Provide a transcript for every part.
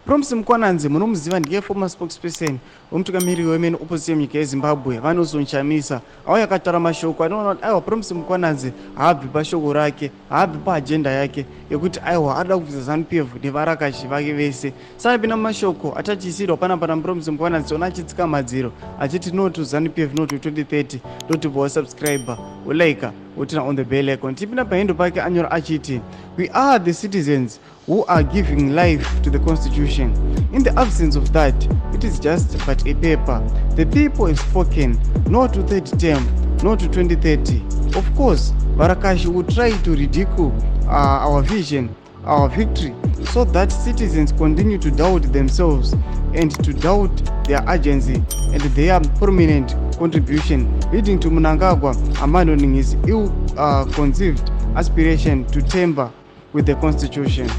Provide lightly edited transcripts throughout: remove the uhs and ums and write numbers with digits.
Promise Mkwananzi munomuziva ndiye former spokesperson wemutungamiriri weMen opposition munyika yeZimbabwe vanozonshamisa auya akataura mashoko anoona kuti aiwa Promise Mkwananzi haabvi pashoko rake, haabvi paajenda yake yekuti aiwa ada kubvisa Zanu-PF nevarakashi vake vese. Saipinda mumashoko atachisirwa panapa naPromise Mkwananzi ona achitsika madziro achiti no to Zanu-PF, no to 2030, not to subscriber, ulike, utina on the bell icon. Tipinda pahendo pake anyora achiti, we are the citizens who are giving life to the constitution. In the absence of that, it is just but a paper. The people have spoken, no to third term, no to 2030. Of course, Varakashi will try to ridicule our vision, our victory, so that citizens continue to doubt themselves and to doubt their agency and their prominent contribution, leading to Mnangagwa abandoning his ill-conceived aspiration to tamper with the constitution.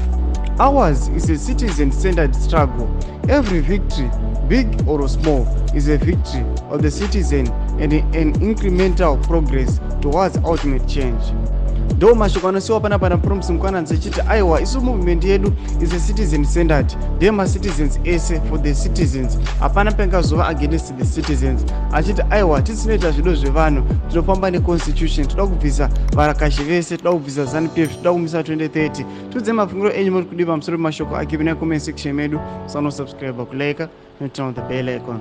Ours is a citizen-centered struggle. Every victory, big or small, is a victory of the citizen and an incremental progress towards ultimate change. Ndo mashoko anosiwa panapa naPromise Mkwananzi achiti aiwa isu movement yedu is a citizen-centered, ndema citizens ese for the citizens, hapana pengazova against the citizens. Achiti aiwa tisinoita zvido zvevanhu, tinofamba neconstitution, toda kubvisa varakashi vese, toda kubvisa Zanu-PF, toda kumisa 2030. Tudze mafungiro enyu muri kudiva pamusoro pemashoko ake pina comment section medu. Subscribe, kulike, and turn on the bell icon.